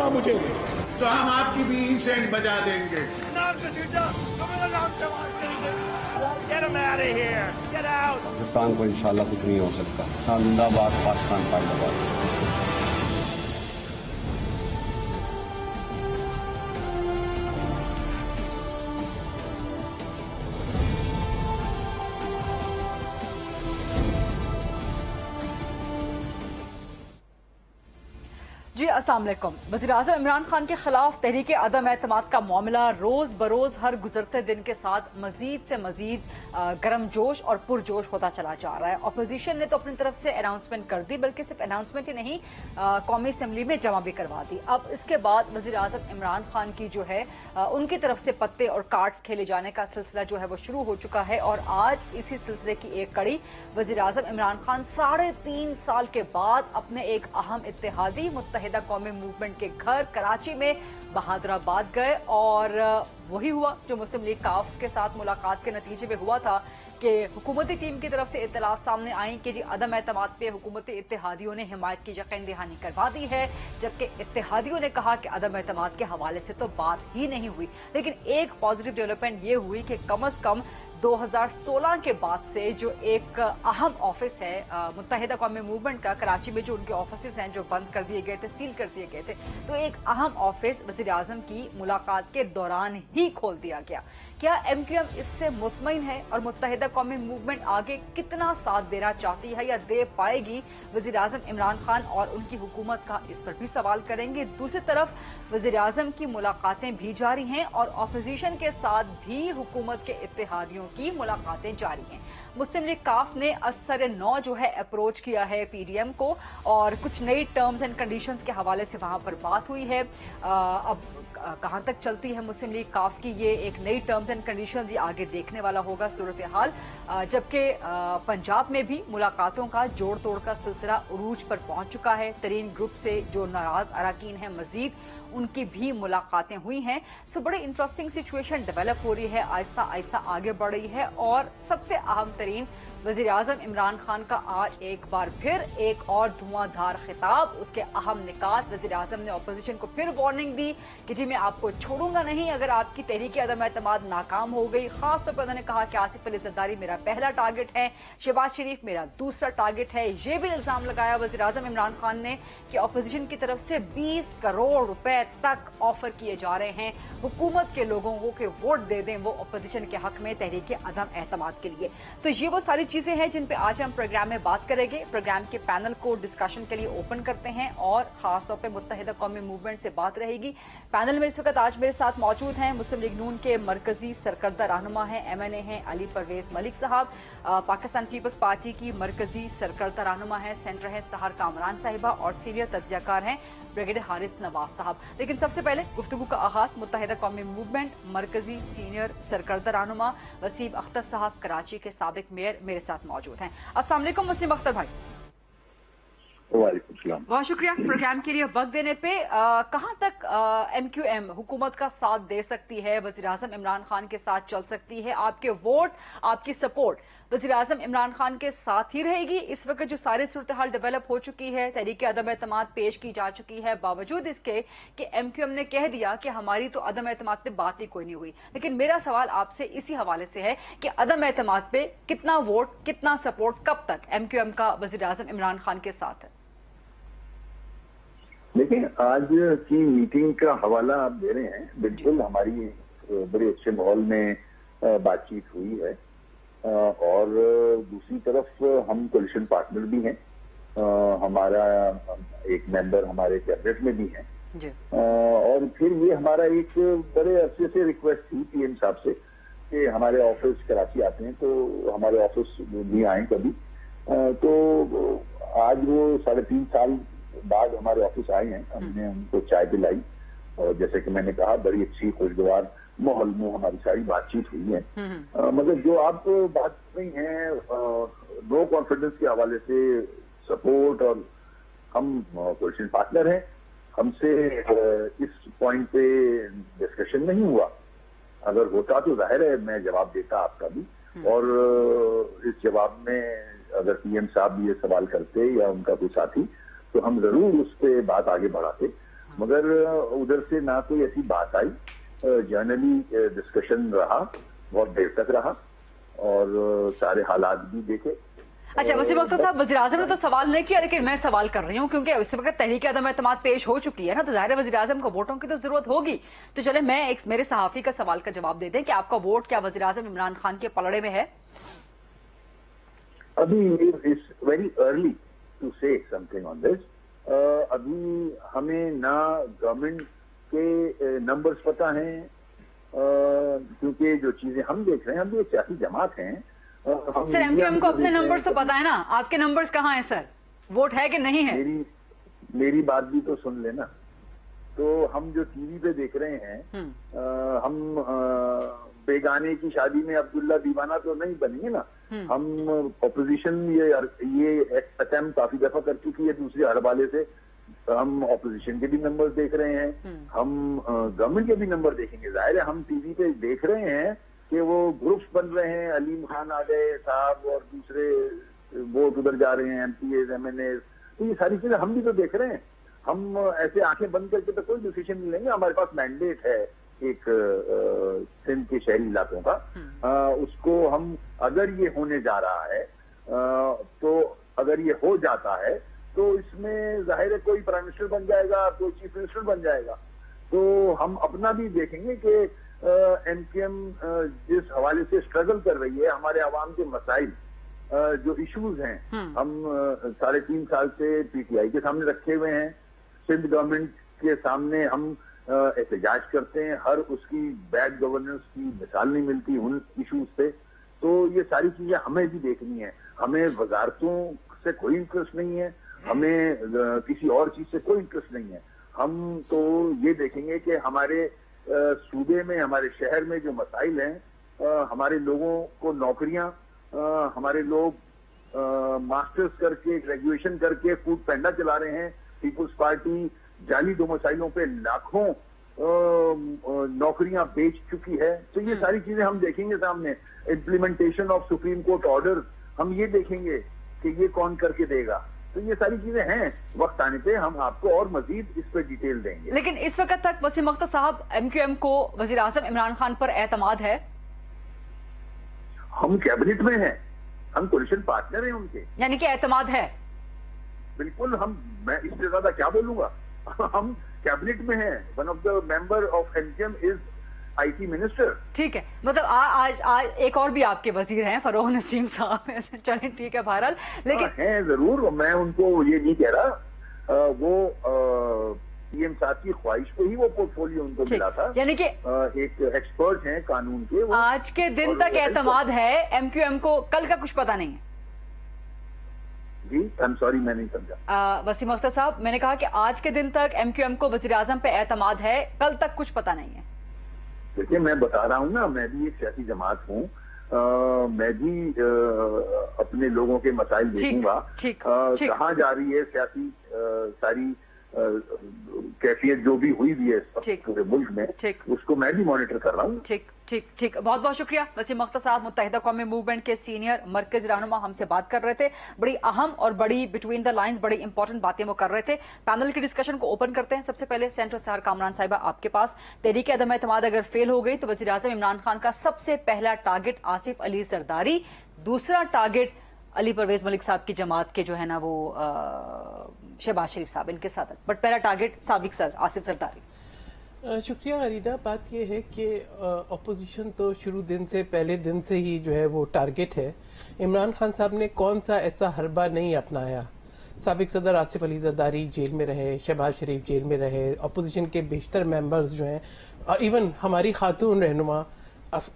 मौका मुझे दे तो हम आपकी भी इंसेंट बजा देंगे। पाकिस्तान को इंशाल्लाह कुछ नहीं हो सकता। पाकिस्तान जिंदाबाद, पाकिस्तान जिंदाबाद। जी अस्सलाम वालेकुम। वज़ीर-ए-आज़म इमरान खान के खिलाफ तहरीक अदम एतमाद का मामला रोज बरोज हर गुजरते दिन के साथ मजीद से मजीद गर्म जोश और पुरजोश होता चला जा रहा है। अपोजिशन ने तो अपनी तरफ से अनाउंसमेंट कर दी, बल्कि सिर्फ अनाउंसमेंट ही नहीं, कौमी असम्बली में जमा भी करवा दी। अब इसके बाद वज़ीर-ए-आज़म इमरान खान की जो है उनकी तरफ से पत्ते और कार्ड्स खेले जाने का सिलसिला जो है वो शुरू हो चुका है। और आज इसी सिलसिले की एक कड़ी वज़ीर-ए-आज़म इमरान खान 3.5 साल के बाद अपने एक अहम इत्तेहादी मुत्तहिदा कौमी मूवमेंट के घर कराची में बहादुराबाद गए। और वही हुआ जो मुस्लिम लीग काफ के साथ मुलाकात के नतीजे में हुआ था कि हुकूमती टीम की तरफ से इत्तलात सामने आई कि जी अदम एतमाद पे हुकूमती इत्तेहादियों ने हिमायत की यकीन दहानी करवा दी है, जबकि इत्तेहादियों ने कहा कि अदम एतमाद के हवाले से तो बात ही नहीं हुई। लेकिन एक पॉजिटिव डेवलपमेंट ये हुई कि कम अज कम 2016 के बाद से जो एक अहम ऑफिस है मुत्तहिदा कौमी मूवमेंट का, कराची में जो उनके ऑफिस हैं जो बंद कर दिए गए थे, सील कर दिए गए थे, तो एक अहम ऑफिस वज़ीर-ए-आज़म की मुलाकात के दौरान ही खोल दिया गया। क्या MQM इससे मुतमईन है और मुत्तहिदा कौमी मूवमेंट आगे कितना साथ देना चाहती है या दे पाएगी? वज़ीर-ए-आज़म इमरान खान और उनकी हुकूमत का इस पर भी सवाल करेंगे। दूसरी तरफ वज़ीर-ए-आज़म की मुलाकातें भी जारी हैं और अपोजिशन के साथ भी हुकूमत के इत्तेहादियों की मुलाकातें जारी हैं। मुस्लिम लीग काफ ने असर नौ जो है अप्रोच किया है PDM को और कुछ नई टर्म्स एंड कंडीशंस के हवाले से वहां पर बात हुई है। अब कहां तक चलती है मुस्लिम लीग काफ की ये एक नई टर्म्स एंड कंडीशंस, ये आगे देखने वाला होगा सूरत हाल। जबकि पंजाब में भी मुलाकातों का जोड़ तोड़ का सिलसिला उरूज पर पहुंच चुका है। तरीन ग्रुप से जो नाराज अरकान हैं मजीद उनकी भी मुलाकातें हुई हैं। सो बड़ी इंटरेस्टिंग सिचुएशन डेवलप हो रही है, आहिस्ता आहिस्ता आगे बढ़ रही है। और सबसे अहम तरीन वज़ीर-ए-आज़म इमरान खान का आज एक बार फिर एक और धुआंधार खिताब, उसके अहम निकात। वज़ीर-ए-आज़म ने अपोजिशन को फिर वार्निंग दी कि जी मैं आपको छोड़ूंगा नहीं अगर आपकी तहरीक अदम एतमाद नाकाम हो गई। खासतौर पर उन्होंने कहा कि आसिफ अली ज़रदारी मेरा पहला टारगेट है, शहबाज शरीफ मेरा दूसरा टारगेट है। ये भी इल्जाम लगाया वज़ीर-ए-आज़म इमरान खान ने कि अपोजिशन की तरफ से 20 करोड़ रुपए तक ऑफर किए जा रहे हैं हुकूमत के लोगों को कि वोट दे दें वो अपोजिशन के हक में तहरीक अदम एतमाद के लिए। तो ये वो सारी चीजें हैं जिन पे आज हम प्रोग्राम में बात करेंगे। प्रोग्राम के पैनल को डिस्कशन के लिए ओपन करते हैं और खासतौर पे मुत्तहिदा कौमी मूवमेंट से बात रहेगी। पैनल में इस वक्त आज मेरे साथ मौजूद हैं मुस्लिम लीग नून के मरकजी सरकर्दा रहनुमा हैं, MNA हैं अली परवेज मलिक साहब, पाकिस्तान पीपल्स पार्टी की मरकजी सरकर्दा रहनुमा है, सेंटर है सहर कामरान साहिबा और सीनियर तज्जियाकार हैं ब्रिगेडियर हारिस नवाज साहब। लेकिन सबसे पहले गुफ्तगू का आगाज मुत्तहिदा कौमी मूवमेंट मरकजी सीनियर सरकर्दा रहनुमा वसीम अख्तर साहब कराची के साबिक मेयर मेरे साथ मौजूद हैं। अस्सलाम वालेकुम वसीम अख्तर भाई। बहुत शुक्रिया प्रोग्राम के लिए वक्त देने पे। कहां तक MQM हुकूमत का साथ दे सकती है, वज़ीर-ए-आज़म इमरान खान के साथ चल सकती है? आपके वोट, आपकी सपोर्ट वज़ीर-ए-आज़म इमरान खान के साथ ही रहेगी? इस वक्त जो सारी सूरत हाल डेवलप हो चुकी है, तहरीक अदम एतमाद पेश की जा चुकी है, बावजूद इसके कि MQM ने कह दिया कि हमारी तो अदम एतमाद पे बात ही कोई नहीं हुई। लेकिन मेरा सवाल आपसे इसी हवाले से है कि अदम एतमाद पे कितना वोट, कितना सपोर्ट, कब तक MQM का वज़ीर-ए-आज़म इमरान खान के साथ है? देखिए, आज की मीटिंग का हवाला आप दे रहे हैं, बिल्कुल हमारी बड़े अच्छे माहौल में बातचीत हुई है और दूसरी तरफ हम कोलिशन पार्टनर भी हैं, हमारा एक मेंबर हमारे कैबिनेट में भी हैं और फिर ये हमारा एक बड़े अरसे से रिक्वेस्ट थी PM साहब से कि हमारे ऑफिस कराची आते हैं तो हमारे ऑफिस भी आए कभी, तो आज वो 3.5 साल बाद हमारे ऑफिस आए हैं। हमने उनको चाय पिलाई और जैसे कि मैंने कहा बड़ी अच्छी खुशगवार माहौल में हमारी सारी बातचीत हुई है। मगर जो आप बात कर रही हैं नो कॉन्फिडेंस के हवाले से सपोर्ट, और हम कोलिशन पार्टनर हैं, हमसे इस पॉइंट पे डिस्कशन नहीं हुआ। अगर होता तो जाहिर है मैं जवाब देता आपका भी, और इस जवाब में अगर PM साहब भी ये सवाल करते या उनका कोई साथी तो हम जरूर उस पर बात आगे बढ़ाते। मगर उधर से ना कोई ऐसी बात आई, जर्नली डिस्कशन रहा, बहुत देर तक रहा और सारे हालात भी देखे। अच्छा वसीम अख्तर साहब, वज़ीर आज़म ने तो सवाल नहीं किया, लेकिन मैं सवाल कर रही हूँ क्योंकि इस वक्त तहरीक अदम एतमाद पेश हो चुकी है ना, तो जाहिर है वज़ीर आज़म को वोटों की तो जरूरत होगी। तो चले मैं एक मेरे सहाफी का सवाल का जवाब दे दें कि आपका वोट क्या वज़ीर आज़म इमरान खान के पलड़े में है? अभी it's very early to say something on this. अभी हमें ना गवर्नमेंट के नंबर्स पता हैं, क्योंकि जो चीजें हम देख रहे हैं, हम भी एक सियासी जमात हैं। सर एमक्यूएम को अपने नंबर्स तो पता है ना, आपके नंबर्स कहाँ हैं सर? वोट है कि नहीं है? मेरी बात भी तो सुन लेना। तो हम जो टीवी पे देख रहे हैं, हम बेगाने की शादी में अब्दुल्ला दीवाना तो नहीं बनेंगे ना। हम ऑपोजिशन ये अटेम्प्ट काफी दफा कर चुकी है दूसरे हड़बाले से। हम ऑपोजिशन के भी नंबर देख रहे हैं, हम गवर्नमेंट के भी नंबर देखेंगे। जाहिर है हम टीवी पे देख रहे हैं कि वो ग्रुप्स बन रहे हैं, अलीम खान आ गए साहब और दूसरे वोट उधर जा रहे हैं, एमपीएस एमएनएस, तो ये सारी चीजें हम भी तो देख रहे हैं। हम ऐसे आंखें बंद करके तो कोई डिसीजन नहीं लेंगे। हमारे पास मैंडेट है एक सिंध के शहरी इलाकों का, उसको हम अगर ये होने जा रहा है तो अगर ये हो जाता है तो इसमें जाहिर है कोई प्राइम मिनिस्टर बन जाएगा, कोई चीफ मिनिस्टर बन जाएगा। तो हम अपना भी देखेंगे कि एमक्यूएम जिस हवाले से स्ट्रगल कर रही है, हमारे आवाम के मसाइल जो इश्यूज हैं, हम 3.5 साल से पीटीआई के सामने रखे हुए हैं, सिंध गवर्नमेंट के सामने हम एहतजाज करते हैं, हर उसकी बैड गवर्नेंस की मिसाल नहीं मिलती उन इश्यूज पे। तो ये सारी चीजें हमें भी देखनी है। हमें वजारतों से कोई इंटरेस्ट नहीं है, हमें किसी और चीज से कोई इंटरेस्ट नहीं है। हम तो ये देखेंगे कि हमारे सूबे में, हमारे शहर में जो मसाइल हैं, हमारे लोगों को नौकरियां, हमारे लोग मास्टर्स करके, ग्रेजुएशन करके फूड पैंडा चला रहे हैं। पीपुल्स पार्टी जाली डोमिसाइलों पे लाखों नौकरियां बेच चुकी है। तो ये सारी चीजें हम देखेंगे सामने। Implementation of supreme court order हम ये देखेंगे कि ये कौन करके देगा। तो ये सारी चीजें हैं, वक्त आने पे हम आपको और मजीद इस पर डिटेल देंगे। लेकिन इस वक्त तक वसीम अख्तर साहब, एमक्यूएम को वजीर आज़म इमरान खान पर एतमाद है? हम कैबिनेट में हैं, हम कोलिशन पार्टनर हैं उनके, यानी कि एतमाद है? बिल्कुल। मैं इससे ज्यादा क्या बोलूंगा। हम कैबिनेट में हैं। One of the member of MQM is IT minister. ठीक है, मतलब आज एक और भी आपके वजीर हैं, फरोह नसीम साहब। चलें ठीक है, बहरहाल लेकिन हैं जरूर। मैं उनको ये नहीं कह रहा, वो पीएम साहब की ख्वाहिश पे ही वो पोर्टफोलियो उनको मिला था। यानी कि एक एक्सपर्ट हैं कानून के, आज के दिन तक एतमाद है एमक्यूएम को, कल का कुछ पता नहीं है? जी आई एम सॉरी, मैं नहीं समझा। वसीम अख्तर साहब, मैंने कहा कि आज के दिन तक एमक्यूएम को वजीर आज़म पे एतमाद है, कल तक कुछ पता नहीं है? देखिए मैं बता रहा हूँ ना, मैं भी एक सियासी जमात हूँ, मैं भी अपने लोगों के मसाइल देखूंगा। कहाँ जा रही है सियासी सारी कैफियत जो भी हुई भी है पूरे मुल्क में, उसको मैं भी मॉनिटर कर रहा हूँ। ठीक ठीक ठीक, बहुत बहुत शुक्रिया वसीम अख्तर साहब, मुत्तहिदा कौमी मूवमेंट के सीनियर मरकजी रहनुमा, हमसे बात कर रहे थे। बड़ी अहम और बड़ी बिटवीन द लाइंस बड़ी इंपॉर्टेंट बातें वो कर रहे थे। पैनल की डिस्कशन को ओपन करते हैं। सबसे पहले सेंटर सहर कामरान साहिबा, आपके पास तहरीक अदम एतमाद अगर फेल हो गई तो वज़ीर आज़म इमरान खान का सबसे पहला टारगेट आसिफ अली जरदारी, दूसरा टारगेट अली परवेज मलिक साहब की जमात के जो है ना वो शहबाज शरीफ साहब, इनके साथ। बट पहला टारगेट साबिक सर आसिफ जरदारी। शुक्रिया अरीदा। बात यह है कि अपोजिशन तो शुरू दिन से, पहले दिन से ही जो है वो टारगेट है। इमरान खान साहब ने कौन सा ऐसा हरबा नहीं अपनाया। साबिक सदर आसिफ अली जरदारी जेल में रहे, शहबाज शरीफ जेल में रहे, अपोजिशन के बेशतर मेंबर्स जो हैं, इवन हमारी खातून रहनुमा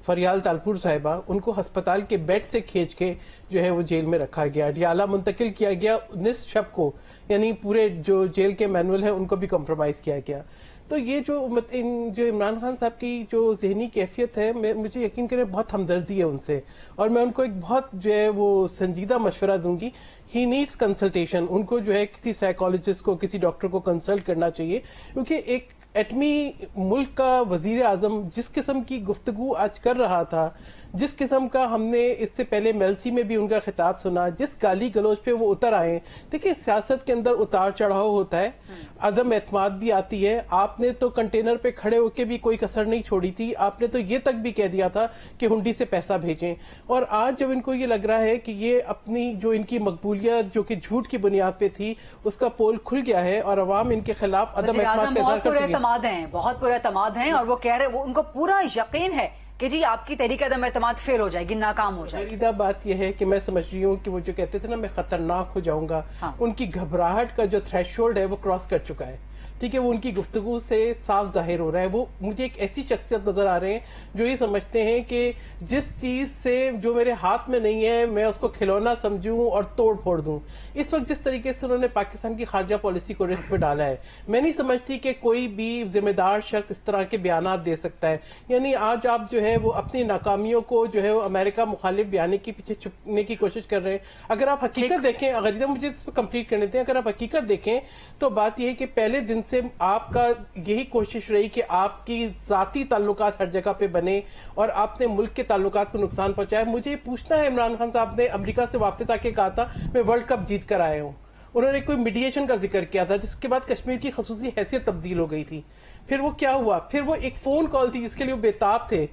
फरियाल तालपुर साहिबा, उनको अस्पताल के बेड से खींच के जो है वो जेल में रखा गया, डियाला मुंतकिल किया गया 19 शब को, यानी पूरे जो जेल के मैनुअल है उनको भी कॉम्प्रोमाइज किया गया। तो ये जो इमरान खान साहब की जो जहनी कैफियत है, मुझे यकीन करें बहुत हमदर्दी है उनसे, और मैं उनको एक बहुत जो है वो संजीदा मशवरा दूंगी। He needs consultation. उनको जो है किसी साइकोलॉजिस्ट को, किसी डॉक्टर को कंसल्ट करना चाहिए, क्योंकि एक एटमी मुल्क का वजीर आजम जिस किस्म की गुफ्तगू आज कर रहा था, जिस किस्म का हमने इससे पहले मेलसी में भी उनका खिताब सुना, जिस गाली गलोच पे वो उतर आए, देखिए सियासत के अंदर उतार चढ़ाव होता है, अदम एतमाद भी आती है। आपने तो कंटेनर पे खड़े होकर भी कोई कसर नहीं छोड़ी थी, आपने तो ये तक भी कह दिया था कि हुंडी से पैसा भेजें। और आज जब इनको ये लग रहा है कि ये अपनी जो इनकी मकबूलियत जो कि झूठ की बुनियाद पे थी उसका पोल खुल गया है और अवाम इनके खिलाफ अदम एतमाद का इज़हार करती है। बहुत पूरे एतमाद हैं और वो कह रहे, वो उनको पूरा यकीन है कि जी आपकी तहरीक अदम एतमाद फेल हो जाएगी, नाकाम हो जाएगी। फरीदा बात यह है कि मैं समझ रही हूँ कि वो जो कहते थे ना मैं खतरनाक हो जाऊंगा, हाँ। उनकी घबराहट का जो थ्रेशोल्ड है वो क्रॉस कर चुका है। ठीक है, वो उनकी गुफ्तगू से साफ जाहिर हो रहा है। वो मुझे एक ऐसी शख्सियत नजर आ रहे हैं जो ये समझते हैं कि जिस चीज से जो मेरे हाथ में नहीं है मैं उसको खिलौना समझूं और तोड़ फोड़ दूं। इस वक्त जिस तरीके से उन्होंने पाकिस्तान की खारजा पॉलिसी को रिस्क पे डाला है, मैं नहीं समझती कि कोई भी जिम्मेदार शख्स इस तरह के बयानात दे सकता है। यानी आज आप जो है वो अपनी नाकामियों को जो है वो अमेरिका मुखालिफ बयानी के पीछे छुपने की कोशिश कर रहे हैं। अगर आप हकीकत देखें, अगर मुझे इसको कंप्लीट करने दें, अगर आप हकीकत देखें तो बात यह है कि पहले दिन से आपका यही कोशिश रही कि आपकी जाती ताल्लुकात हर जगह पे बने और आपने मुल्क के ताल्लुकात को नुकसान पहुंचाया। मुझे पूछना है, इमरान खान साहब ने अमेरिका से वापस आके कहा था मैं वर्ल्ड कप जीत कर आया हूं। उन्होंने कोई मीडिएशन का जिक्र किया था जिसके बाद कश्मीर की खसूसी हैसियत तब्दील हो गई थी। फिर वो क्या हुआ, फिर वो एक फोन कॉल थी जिसके लिए वो बेताब थे,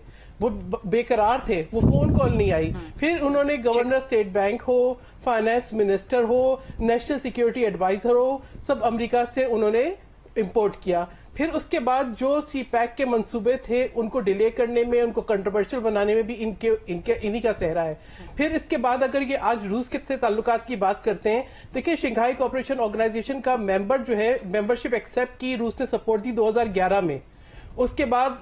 वो बेकरार थे, वो फोन कॉल नहीं आई। फिर उन्होंने गवर्नर स्टेट बैंक हो, फाइनेंस मिनिस्टर हो, नेशनल सिक्योरिटी एडवाइजर हो, सब अमेरिका से उन्होंने इंपोर्ट किया। फिर उसके बाद जो सी पैक के मंसूबे थे उनको डिले करने में, उनको कंट्रोवर्शियल बनाने में भी इन्हीं का सेहरा है। फिर इसके बाद अगर ये आज रूस के से ताल्लुकात की बात करते हैं, देखिए शंघाई कोऑपरेशन ऑर्गेनाइजेशन का मेंबर जो है, मेंबरशिप एक्सेप्ट की रूस ने सपोर्ट दी 2011 में। उसके बाद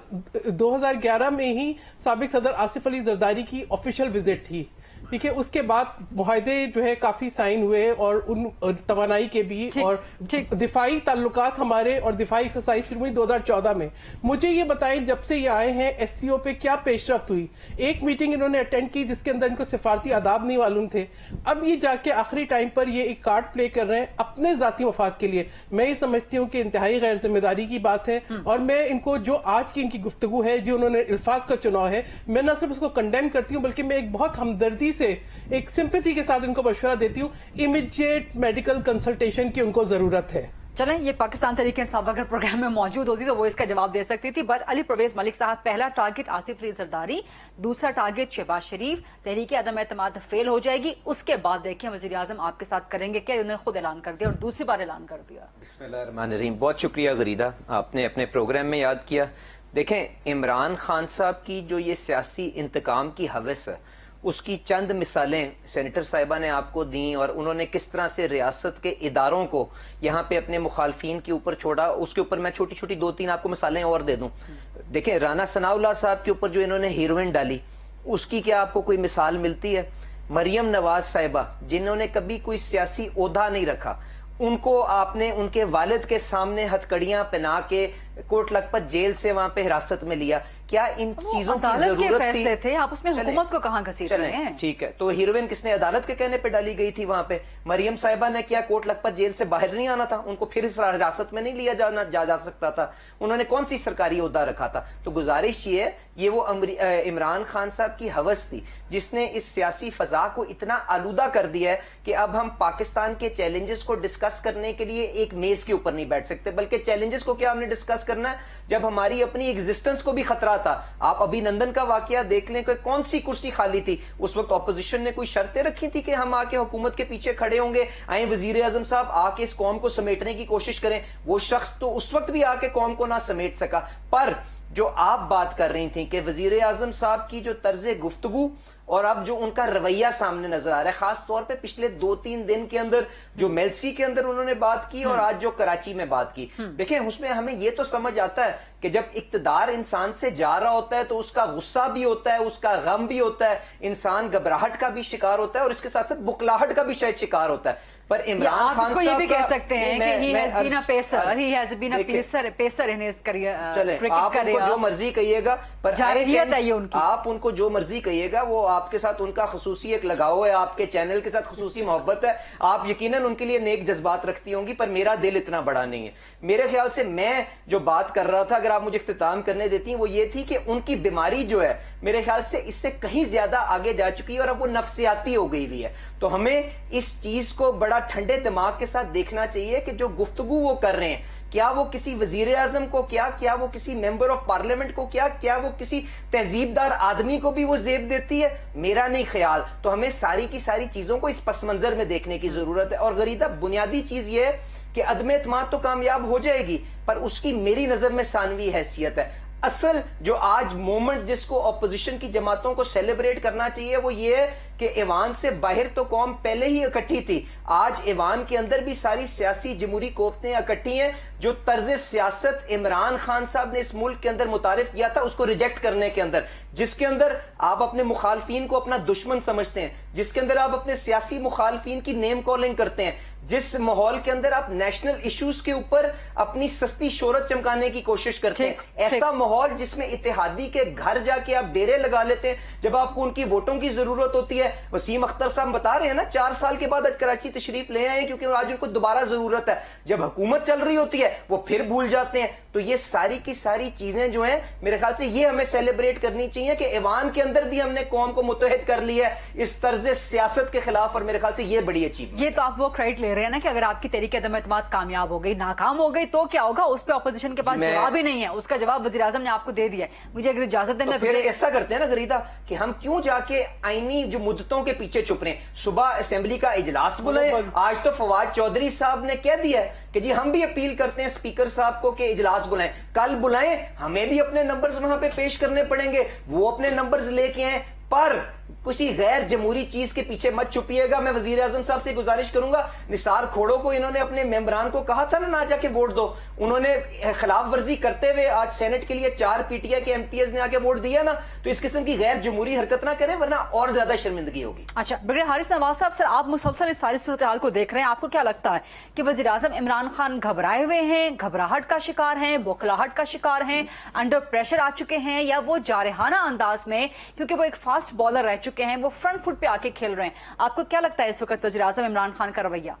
2011 में ही साबिक सदर आसिफ अली जरदारी की ऑफिशियल विजिट थी। ठीक है, उसके बाद मुआहदे जो है काफी साइन हुए और उन तवानाई के भी और दिफाई ताल्लुकात हमारे और दिफाई एक्सरसाइज शुरू हुई 2014 में। मुझे ये बताएं जब से ये आए हैं एससीओ पे क्या पेशरफ्त हुई? एक मीटिंग इन्होंने अटेंड की जिसके अंदर इनको सिफारती आदाब नहीं मालूम थे। अब ये जाके आखिरी टाइम पर ये एक कार्ड प्ले कर रहे हैं अपने जाती मफाद के लिए। मैं ये समझती हूँ कि इंतहाई गैर जिम्मेदारी की बात है और मैं इनको जो आज की इनकी गुफ्तगू है, जो उन्होंने अल्फाज का चुनाव है, मैं न सिर्फ उसको कंडेम करती हूँ बल्कि मैं एक बहुत हमदर्दी से, एक सिंपैथी के साथ इनको मशवरा देती हूँ, इमीडिएट मेडिकल कंसल्टेशन की उनको जरूरत है। चलें, ये पाकिस्तान तहरीक इंसाफ अगर प्रोग्राम में मौजूद होती तो वो इसका जवाब दे सकती थी। बट अली परवेज मलिक साहब, पहला टारगेट आसिफ अली जरदारी, दूसरा टारगेट शहबाज शरीफ, तहरीक अदम एतमाद फेल हो जाएगी। उसके बाद देखें वजीर आजम आपके साथ करेंगे क्या, उन्होंने खुद ऐलान कर दिया और दूसरी बार ऐलान कर दिया। बिस्मिल्लाहिर्रहमानिर्रहीम। बहुत शुक्रिया गरीदा, आपने अपने प्रोग्राम में याद किया। देखें, इमरान खान साहब की जो ये सियासी इंतकाम की हवस है उसकी चंद मिसालें सेनेटर साहिबा ने आपको दी और उन्होंने किस तरह से रियासत के इदारों को यहाँ पे अपने मुखालफिन के ऊपर छोड़ा, उसके ऊपर मैं छोटी छोटी 2-3 आपको मिसालें और दे दूं। देखें, राना सनाउल्लाह साहब के ऊपर जो इन्होंने हीरोइन डाली उसकी क्या आपको कोई मिसाल मिलती है? मरियम नवाज साहिबा जिन्होंने कभी कोई सियासी ओहदा नहीं रखा, उनको आपने उनके वालिद के सामने हथकड़ियां पहना के कोट लखपत जेल से वहां पे हिरासत में लिया। क्या इन चीजों की जरूरत फैसले थे? आप उसमें हुकूमत को कहां घसीट रहे हैं? ठीक है, तो हीरोइन किसने? अदालत के कहने पे डाली गई थी वहां पे। मरियम साहिबा ने क्या कोट लखपत जेल से बाहर नहीं आना था? उनको फिर इस हिरासत में नहीं लिया जा सकता था? उन्होंने कौन सी सरकारी ओहदा रखा था? तो गुजारिश ये है, ये वो इमरान खान साहब की हवस थी जिसने इस सियासी फजा को इतना आलूदा कर दिया है कि अब हम पाकिस्तान के चैलेंजेस को डिस्कस करने के लिए एक मेज के ऊपर नहीं बैठ सकते, बल्कि चैलेंजेस को क्या हमने डिस्कस करना है जब हमारी अपनी एग्जिस्टेंस को भी खतरा था। आप अभिनंदन का वाकया देख लें कि कौन सी कुर्सी खाली थी उस वक्त। ऑपोजिशन ने कोई शर्तें रखी थी कि हम आके हुकूमत के पीछे खड़े होंगे, आए वजीर आजम साहब आके इस कौम को समेटने की कोशिश करें। वो शख्स तो उस वक्त भी आके कौम को ना समेट सका। पर जो आप बात कर रही थी कि वजीर आजम साहब की जो तर्ज गुफ्तगू और अब जो उनका रवैया सामने नजर आ रहा है, खास तौर पे पिछले 2-3 दिन के अंदर जो मेलसी के अंदर उन्होंने बात की और आज जो कराची में बात की, देखें उसमें हमें यह तो समझ आता है कि जब इक्तदार इंसान से जा रहा होता है तो उसका गुस्सा भी होता है, उसका गम भी होता है, इंसान घबराहट का भी शिकार होता है और इसके साथ साथ बुखलाहट का भी शायद शिकार होता है। پر عمران آپ خان اس کو یہ بھی کہہ صاحب سکتے ہیں کہ he has been a pacer, he has been a pacer in his career, چلیں cricket آپ ان کو جو مرضی کہیے گا، پر جارحیت ہے یہ ان کی. آپ ان کو جو مرضی کہیے گا، وہ آپ کے ساتھ ان کا خصوصی ایک لگاؤ ہے، آپ کے چینل کے ساتھ خصوصی محبت ہے، آپ یقیناً ان کے لیے نیک جذبات رکھتی ہوں گی، پر میرا دل اتنا بڑا نہیں ہے. میرے خیال سے میں جو بات کر رہا تھا، اگر آپ مجھے اختتام کرنے دیتی ہیں، وہ یہ تھی کہ ان کی بیماری جو ہے میرے خیال سے اس سے کہیں زیادہ آگے جا چکی ہے اور اب وہ نفسیاتی ہو گئی ہوئی ہے. تو ہمیں اس چیز کو بڑا ٹھنڈے دماغ کے ساتھ دیکھنا چاہیے کہ جو گفتگو وہ کر رہے ہیں، کیا وہ کسی وزیر اعظم کو، کیا وہ کسی ممبر آف پارلیمنٹ کو، کیا وہ کسی تہذیب دار آدمی کو بھی وہ زیب دیتی ہے؟ میرا نہیں خیال. تو ہمیں ساری کی ساری چیزوں کو اس پس منظر میں دیکھنے کی ضرورت ہے. اور غریدہ بنیادی چیز یہ ہے کہ عدم اعتماد تو کامیاب ہو جائے گی، پر اس کی میری نظر میں ثانوی حیثیت ہے. اصل جو آج مومنٹ جس کو اپوزیشن کی جماعتوں کو سیلیبریٹ کرنا چاہیے وہ یہ ہے کہ ایوان سے باہر تو قوم پہلے ہی اکٹھی تھی، آج ایوان کے اندر بھی ساری سیاسی جمہوری قوتیں اکٹھی ہیں. جو طرز سیاست عمران خان صاحب نے اس ملک کے اندر متعارف کیا تھا اس کو ریجیکٹ کرنے کے اندر، جس کے اندر آپ اپنے مخالفین کو اپنا دشمن سمجھتے ہیں، جس کے اندر آپ اپنے سیاسی مخالفین کی نیم کالنگ کرتے ہیں، جس ماحول کے اندر آپ نیشنل ایشوز کے اوپر اپنی سستی شہرت چمکانے کی کوشش کرتے ہیں، ایسا ماحول جس میں اتحادی کے گھر جا کے آپ ڈیرے لگا لیتے ہیں جب آپ کو ان کی ووٹوں کی ضرورت ہوتی ہے. وسیم اختر صاحب بتا رہے ہیں نا 4 سال کے بعد آج کراچی تشریف لے آئے ہیں کیونکہ آج ان کو دوبارہ ضرورت ہے. جب حکومت چل رہی ہوتی ہے وہ پھر بھول جاتے ہیں. تو یہ ساری کی ساری چیزیں جو ہیں میرے خیال سے یہ ہمیں سیلیبریٹ کرنی چاہیے کہ ایوان کے اندر بھی ہم نے قوم کو متحد کر لیا ہے اس طرز سیاست کے خلاف، اور میرے خیال سے یہ بڑی اچیومنٹ. یہ تو آپ وہ کریڈٹ لے رہے ہیں نا کہ اگر آپ کی تحریک عدم اعتماد کامیاب ہو گئی، ناکام ہو گئی تو کیا ہوگا؟ اس پہ اپوزیشن کے پاس جواب ہی نہیں ہے، اس کا جواب وزیر اعظم نے آپ کو دے دیا ہے. مجھے اگر اجازت دیں میں پھر ایسا کرتے ہیں نا غریدہ کہ ہم کیوں جا کے آئینی جو مدتوں کے پیچھے چھپ رہے ہیں؟ صبح اسمبلی کا اجلاس بلائیں. آج تو فواد چودھری صاحب نے کہہ دیا ہے کہ جی ہم بھی اپیل کرتے ہیں اسپیکر صاحب کو کہ اجلاس بلائیں. کل بلائیں، ہمیں بھی اپنے نمبرز وہاں پہ پیش کرنے پڑیں گے، وہ اپنے نمبرز لے کے آئیں، پر کسی غیر جمہوری چیز کے پیچھے مت چھپیے گا. میں وزیر اعظم صاحب سے گزارش کروں گا، نثار کھوڑوں کو انہوں نے اپنے ممبران کو کہا تھا نا نہ جا کے ووٹ دو، انہوں نے خلاف ورزی کرتے ہوئے آج سینٹ کے لیے 4 پی ٹی آئی کے ایم پی ایز نے آ کے ووٹ دیا نا. تو اس قسم کی غیر جمہوری حرکت نہ کریں ورنہ اور زیادہ شرمندگی ہوگی. اچھا بریگیڈیئر حارث نواز صاحب، سر آپ مسلسل اس ساری صورتحال کو دیکھ رہے ہیں، آپ کو کیا لگتا ہے کہ وزیر اعظم عمران خان گھبرائے ہوئے ہیں، گھبراہٹ کا شکار ہیں، بوکھلاہٹ کا شکار ہیں، انڈر پریشر آ چکے ہیں، یا وہ جارحانہ انداز میں کیونکہ وہ ایک فاسٹ بالر رہ چکے ہیں وہ فرنٹ فٹ پہ آ کے کھیل رہے ہیں؟ آپ کو کیا لگتا ہے اس وقت وزیر اعظم عمران خان کا رویہ؟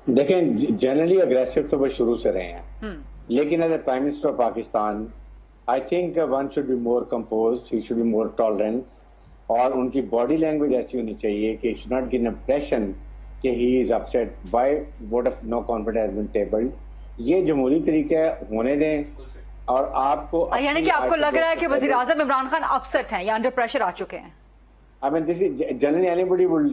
دیکھیں جنرلی اگریسو تو وہ شروع سے رہے ہیں، لیکن as a prime minister of Pakistan I think one should be more composed, he should be more tolerance, اور ان کی باڈی لینگویج ایسی ہونی چاہیے کہ شوڈ ناٹ گیو امپریشن کہ he is upset by vote of no confidence has been tabled. یہ جمہوری طریقہ ہونے دیں. اور آپ کو یعنی کہ آپ کو لگ رہا ہے کہ وزیر اعظم عمران خان اپسیٹ ہیں یا انڈر پریشر آ چکے ہیں؟ I mean, this is generally anybody will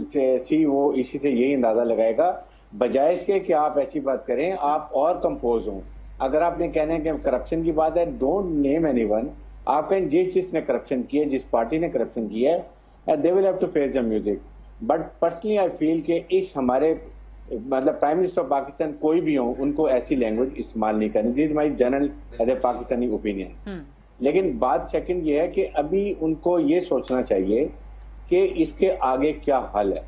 see وہ اسی سے یہی اندازہ لگائے گا، بجائے اس کے کہ آپ ایسی بات کریں آپ اور کمپوز ہوں. اگر آپ نے کہنا ہے کہ کرپشن کی بات ہے، ڈونٹ نیم اینی ون. آپ کہیں جس نے کرپشن کی ہے، جس پارٹی نے کرپشن کی ہے، they will have to face the music. But personally I feel کہ اس ہمارے مطلب پرائم منسٹر آف پاکستان کوئی بھی ہوں ان کو ایسی لینگویج استعمال نہیں کرنی. This is my general as a Pakistani opinion. لیکن بات سیکنڈ یہ ہے کہ ابھی ان کو یہ سوچنا چاہیے کہ اس کے آگے کیا حل ہے.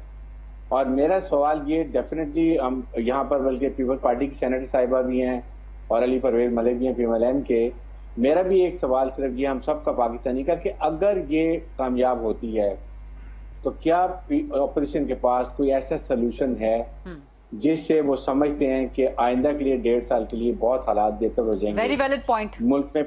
اور میرا سوال یہ ڈیفینیٹلی ہم یہاں پر بلکہ پیپلز پارٹی کی سینیٹر صاحبہ بھی ہیں اور علی پرویز ملک بھی ہیں پی ایم ایل این کے. میرا بھی ایک سوال صرف یہ ہم سب کا پاکستانی کا کہ اگر یہ کامیاب ہوتی ہے تو کیا اپوزیشن کے پاس کوئی ایسا سلوشن ہے جس سے وہ سمجھتے ہیں کہ آئندہ کے لیے 1.5 سال کے لیے بہت حالات بہتر ہو جائیں گے، ویری ویلڈ پوائنٹ، ملک میں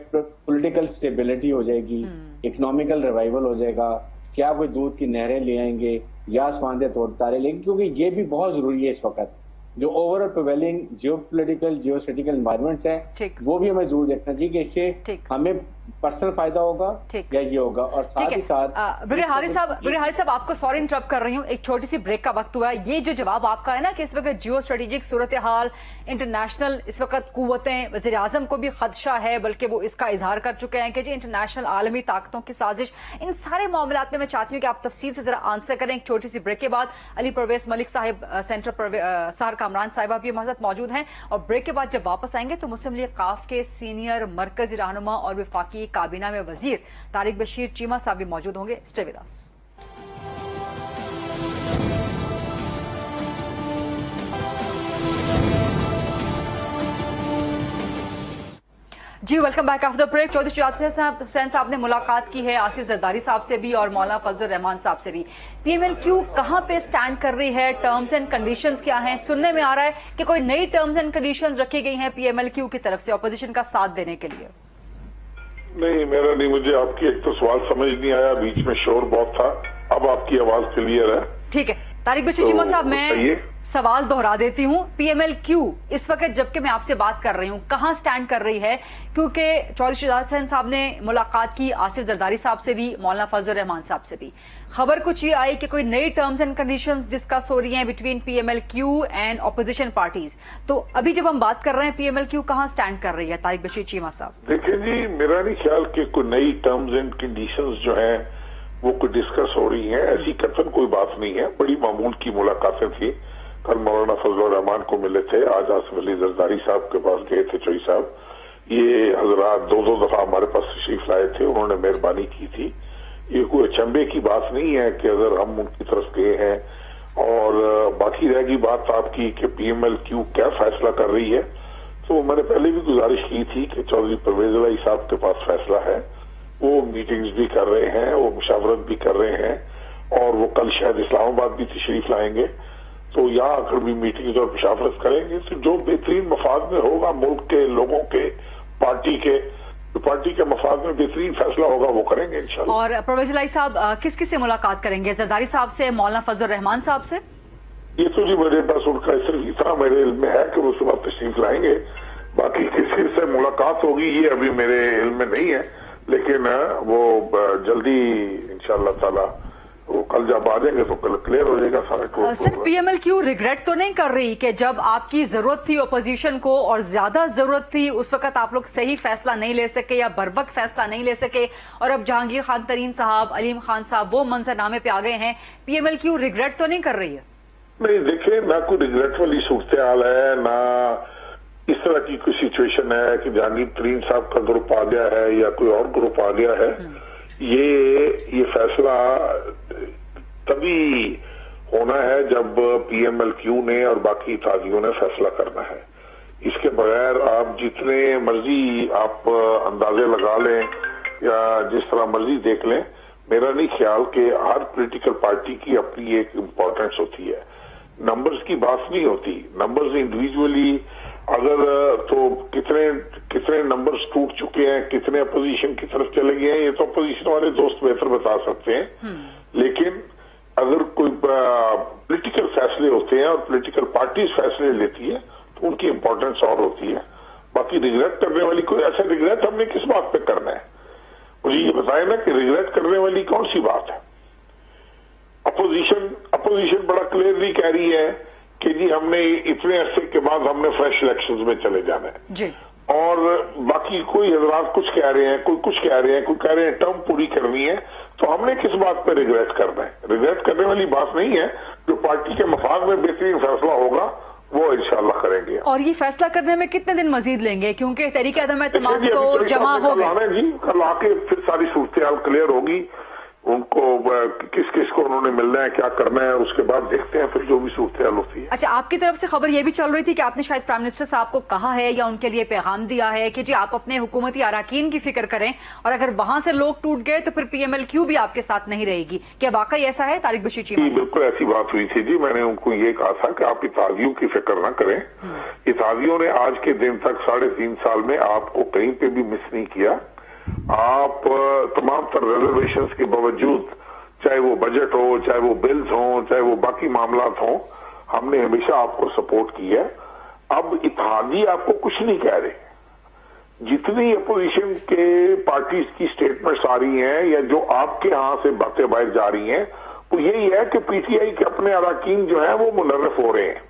پولیٹیکل سٹیبلٹی ہو جائے گی، اکنامیکل ریوائول ہو جائے گا، کیا کوئی دودھ کی نہریں لے آئیں گے یا آسمان سے توڑ تارے لیں گے؟ کیونکہ یہ بھی بہت ضروری ہے اس وقت. جو overall prevailing geopolitical geostrategic environments ہیں وہ بھی ہمیں ضرور دیکھنا چاہیے کہ اس سے ہمیں پرسنل فائدہ ہوگا یا یہ ہوگا. اور ساتھ ہی ساتھ بریگیڈیئر حارث صاحب آپ کو سوری انٹرپٹ کر رہی ہوں، ایک چھوٹی سی بریک کا وقت ہوا ہے. یہ جو جواب آپ کا ہے نا کہ اس وقت جیو اسٹریٹجک صورتحال، انٹرنیشنل اس وقت قوتیں، وزیر اعظم کو بھی خدشہ ہے بلکہ وہ اس کا اظہار کر چکے ہیں کہ جی انٹرنیشنل عالمی طاقتوں کی سازش، ان سارے معاملات میں میں چاہتی ہوں کہ آپ تفصیل سے ذرا آنسر کریں. ایک چھوٹی سی بریک کے بعد علی پرویز ملک صاحب سینٹر سہر کامران صاحبہ بھی ہمارے ساتھ موجود ہیں، اور بریک کے بعد جب واپس آئیں گے تو مسلم لیگ ق کے سینئر مرکزی رہنما اور وفاقی کابینہ میں وزیر طارق بشیر چیمہ صاحب بھی موجود ہوں گے. Stay with us. जी welcome back after the break. Chaudhry Shujaat Hussain Sahab ने मुलाकात की है आसिफ जरदारी साहब से भी और मौलाना फजल रहमान साहब से भी। पीएमएलक्यू कहां पे स्टैंड कर रही है, टर्म्स एंड कंडीशंस क्या हैं? सुनने में आ रहा है कि कोई नई टर्म्स एंड कंडीशंस रखी गई हैं पीएमएलक्यू की तरफ से अपोजिशन का साथ देने के लिए। नहीं, मेरा नहीं, मुझे आपकी एक तो सवाल समझ नहीं आया, बीच में शोर बहुत था, अब आपकी आवाज क्लियर है। ठीक है तारिक बशीर चीमा साहब, मैं बताइए। सवाल दोहरा देती हूँ। पीएमएलक्यू इस वक्त जबकि मैं आपसे बात कर रही हूँ कहां स्टैंड कर रही है? क्योंकि चौधरी शुजात हुसैन साहब ने मुलाकात की आसिफ जरदारी साहब से भी, मौलाना फजल रहमान साहब से भी। खबर कुछ ये आई कि कोई नई टर्म्स एंड कंडीशंस डिस्कस हो रही हैं between PML-Q and opposition parties. तो अभी जब हम बात कर रहे हैं पीएमएलक्यू कहां स्टैंड कर रही है, तारिक बशीर चीमा साहब? देखिए जी, मेरा नहीं ख्याल कि कोई नई टर्म्स एंड कंडीशंस जो है वो कोई डिस्कस हो रही है, ऐसी कतई कोई बात नहीं है। बड़ी मामूल की मुलाकातें थी। कल मौलाना फजल रहमान को मिले थे, आज आसिफ अली जरदारी साहब के पास गए थे चौधरी साहब। ये हजरात दो दफा हमारे पास तशरीफ लाए थे, उन्होंने मेहरबानी की थी। ये कोई अचंभे की बात नहीं है कि अगर हम उनकी तरफ गए हैं। और बाकी रहेगी बात आपकी कि पीएमएलक्यू क्या फैसला कर रही है, तो मैंने पहले भी गुजारिश की थी कि चौधरी परवेज इलाही साहब के पास फैसला है, वो मीटिंग्स भी कर रहे हैं, वो मुशावरत भी कर रहे हैं और वो कल शायद इस्लामाबाद भी तशरीफ लाएंगे। तो यहाँ आकर भी मीटिंग्स और मुशावरत करेंगे। तो जो बेहतरीन मफाद में होगा मुल्क के लोगों के, पार्टी के मफाद में बेहतरीन फैसला होगा वो करेंगे इंशाल्लाह। और परवेज इलाही साहब किस किस से मुलाकात करेंगे? जरदारी साहब से, मौलाना फजल रहमान साहब से? ये तो जी मेरे पास उनका सिर्फ इतना मेरे इल्म में है कि वो सुबह तशरीफ लाएंगे। बाकी किस किस से मुलाकात होगी ये अभी मेरे इल्म में नहीं है, लेकिन वो जल्दी इंशाअल्लाह ताला वो कल जब आ जाएंगे तो कल क्लियर हो जाएगा सारा। सर पीएमएलक्यू रिग्रेट तो नहीं कर रही कि जब आपकी जरूरत थी अपोजिशन को और ज्यादा जरूरत थी उस वक्त आप लोग सही फैसला नहीं ले सके या बरवक्त फैसला नहीं ले सके, और अब जहांगीर खान तरीन साहब, अलीम खान साहब वो मंजरनामे पे आ गए हैं, पीएमएलक्यू रिग्रेट तो नहीं कर रही है? नहीं, देखिए ना कोई रिग्रेट वाली सूरत हाल है, ना इस तरह की कोई सिचुएशन है कि जहांगीर तरीन साहब का ग्रुप आ गया है या कोई और ग्रुप आ गया है। ये फैसला तभी होना है जब पीएमएलक्यू ने और बाकी इत्तेहादियों ने फैसला करना है। इसके बगैर आप जितने मर्जी आप अंदाजे लगा लें या जिस तरह मर्जी देख लें, मेरा नहीं ख्याल कि हर पॉलिटिकल पार्टी की अपनी एक इम्पोर्टेंस होती है। नंबर्स की बात नहीं होती, नंबर्स इंडिविजुअली अगर तो कितने नंबर्स टूट चुके हैं, कितने अपोजिशन की तरफ चले गए हैं, ये तो अपोजिशन वाले दोस्त बेहतर बता सकते हैं। लेकिन अगर कोई पॉलिटिकल फैसले होते हैं और पॉलिटिकल पार्टीज फैसले लेती है तो उनकी इंपॉर्टेंस और होती है। बाकी रिग्रेट करने वाली कोई ऐसा रिग्रेट हमने किस बात पे करना है, मुझे ये बताए ना कि रिग्रेट करने वाली कौन सी बात है। अपोजिशन बड़ा क्लियरली कह रही है कि जी हमने इतने अरसे के बाद हमने फ्रेश इलेक्शंस में चले जाना है जी। और बाकी कोई हजरात कुछ कह रहे हैं, कोई कुछ कह रहे हैं, कोई कह रहे हैं टर्म पूरी करनी है, तो हमने किस बात पे रिग्रेट करना है? रिग्रेट करने वाली बात नहीं है। जो पार्टी के मफाद में बेहतरीन फैसला होगा वो इंशाल्लाह करेंगे। और ये फैसला करने में कितने दिन मजीद लेंगे, क्योंकि तहरीक अदम एतमाद तो जमा हो गए जी, कल आके फिर सारी सूरत हाल क्लियर होगी, उनको किस किस को उन्होंने मिलना है, क्या करना है, उसके बाद देखते हैं फिर जो भी सूरत हाल होती है। अच्छा, आपकी तरफ से खबर ये भी चल रही थी कि आपने शायद प्राइम मिनिस्टर साहब को कहा है या उनके लिए पैगाम दिया है कि जी आप अपने हुकूमती अराकीन की फिक्र करें और अगर वहां से लोग टूट गए तो फिर पीएमएलक्यू भी आपके साथ नहीं रहेगी। क्या वाकई ऐसा है तारिक बशीर चीमा? बिल्कुल ऐसी बात हुई थी जी। मैंने उनको ये कहा था कि आप इत्तेहादियों की फिक्र ना करें। इत्तेहादियों ने आज के दिन तक 3.5 साल में आपको कहीं पे भी मिस नहीं किया। आप तमाम तर रिजर्वेशंस के बावजूद, चाहे वो बजट हो, चाहे वो बिल्स हो, चाहे वो बाकी मामलात हो, हमने हमेशा आपको सपोर्ट किया। अब इत्तेहादी आपको कुछ नहीं कह रहे। जितनी अपोजिशन के पार्टीज की स्टेटमेंट्स आ रही हैं या जो आपके यहां से बातें बाहर जा रही हैं, वो यही है कि पीटीआई के अपने अराकीन जो है वो मुनर्रफ हो रहे हैं।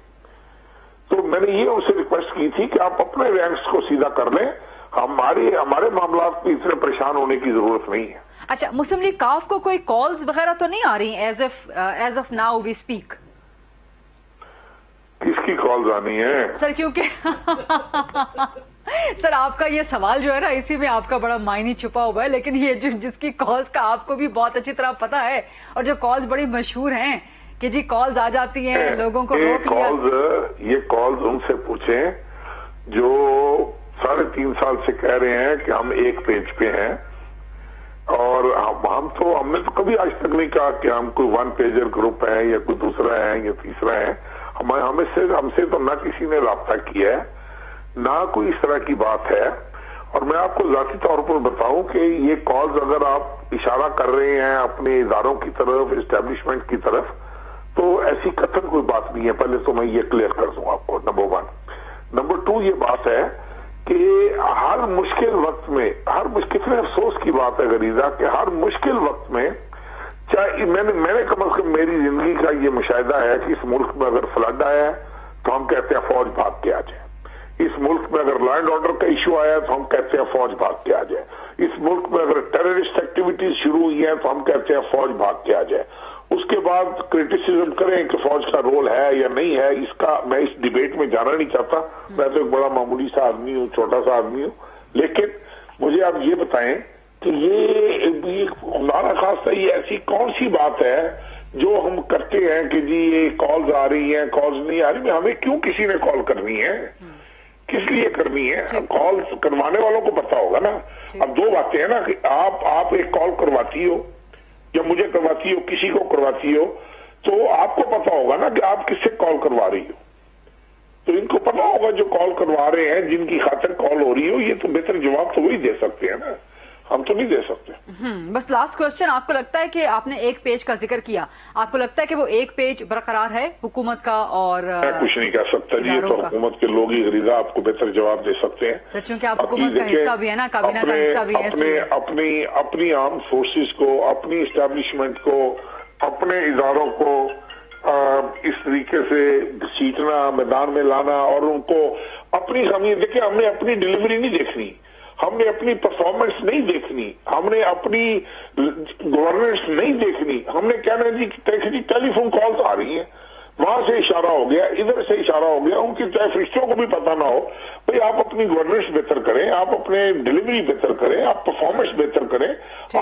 तो मैंने ये उनसे रिक्वेस्ट की थी कि आप अपने रैंक्स को सीधा कर लें, हमारे मामलात पे इतने परेशान होने की जरूरत नहीं है। अच्छा, मुस्लिम लीग काफ को कोई कॉल्स वगैरह तो नहीं आ रही as of now we speak? किसकी कॉल्स आनी है सर? क्योंकि सर आपका ये सवाल जो है ना, इसी में आपका बड़ा मायने छुपा हुआ है, लेकिन ये जिसकी कॉल्स का आपको भी बहुत अच्छी तरह पता है और जो कॉल्स बड़ी मशहूर हैं कि जी कॉल्स आ जाती हैं, लोगों को रोक लिया। ये कॉल्स उनसे पूछें जो 3.5 سال سے کہہ رہے ہیں کہ ہم ایک پیج پہ ہیں، اور ہم نے تو کبھی آج تک نہیں کہا کہ ہم کوئی 1 پیجر گروپ ہے یا کوئی دوسرا ہے یا تیسرا ہے. ہم سے تو نہ کسی نے رابطہ کیا ہے، نہ کوئی اس طرح کی بات ہے. اور میں آپ کو ذاتی طور پر بتاؤں کہ یہ کالز اگر آپ اشارہ کر رہے ہیں اپنے اداروں کی طرف، اسٹیبلشمنٹ کی طرف، تو ایسی قطعاً کوئی بات نہیں ہے. پہلے تو میں یہ کلیئر کر دوں آپ کو، نمبر 1. نمبر 2 یہ بات ہے کہ ہر مشکل وقت میں، کتنے افسوس کی بات ہے غریزہ کہ ہر مشکل وقت میں، چاہے میں نے کم از کم میری زندگی کا یہ مشاہدہ ہے کہ اس ملک میں اگر فلڈ آیا ہے تو ہم کہتے ہیں فوج بھاگ کے آ جائے. اس ملک میں اگر لا اینڈ آرڈر کا ایشو آیا تو ہم کہتے ہیں فوج بھاگ کے آ جائے. اس ملک میں اگر ٹیررسٹ ایکٹیویٹیز شروع ہوئی ہیں تو ہم کہتے ہیں فوج بھاگ کے آ جائے. اس کے بعد کرٹیسزم کریں کہ فوج کا رول ہے یا نہیں ہے، اس کا میں اس ڈیبیٹ میں جانا نہیں چاہتا. میں تو ایک بڑا معمولی سا آدمی ہوں، چھوٹا سا آدمی ہوں. لیکن مجھے آپ یہ بتائیں کہ یہ خدا نخواستہ یہ ایسی کون سی بات ہے جو ہم کرتے ہیں کہ جی یہ کالز آ رہی ہیں، کالز نہیں آ رہی. ہمیں کیوں کسی نے کال کرنی ہے، کس لیے کرنی ہے؟ کال کروانے والوں کو پتا ہوگا نا. اب 2 باتیں ہیں نا کہ آپ ایک کال کرواتی ہو یا مجھے کرواتی ہو، کسی کو کرواتی ہو، تو آپ کو پتا ہوگا نا کہ آپ کس سے کال کروا رہی ہو. تو ان کو پتا ہوگا جو کال کروا رہے ہیں، جن کی خاطر کال ہو رہی ہو. یہ تو بہتر جواب تو وہی دے سکتے ہیں نا، ہم تو نہیں دے سکتے. بس لاسٹ کوشچن، آپ کو لگتا ہے کہ آپ نے ایک پیج کا ذکر کیا، آپ کو لگتا ہے کہ وہ ایک پیج برقرار ہے حکومت کا؟ اور میں کچھ نہیں کہہ سکتا جی، تو حکومت کے لوگ ہی غریزہ آپ کو بہتر جواب دے سکتے ہیں. سچوں کہ آپ حکومت کا حصہ بھی ہے نا، کابینہ کا حصہ بھی ہے. اپنی آرم فورسز کو، اپنی اسٹیبلشمنٹ کو، اپنے اداروں کو اس طریقے سے سیٹنا، میدان میں لانا، اور ان کو اپنی خامی دیکھیں. ہم نے اپنی ڈیلیوری نہیں دیکھنی، ہم نے اپنی پرفارمنس نہیں دیکھنی، ہم نے اپنی گورننس نہیں دیکھنی. ہم نے کہنا جی ٹیلی فون کالز آ رہی ہیں، وہاں سے اشارہ ہو گیا، ادھر سے اشارہ ہو گیا. ان کی چاہے فرشتوں کو بھی پتا نہ ہو، بھئی آپ اپنی گورننس بہتر کریں، آپ اپنے ڈیلیوری بہتر کریں، آپ پرفارمنس بہتر کریں.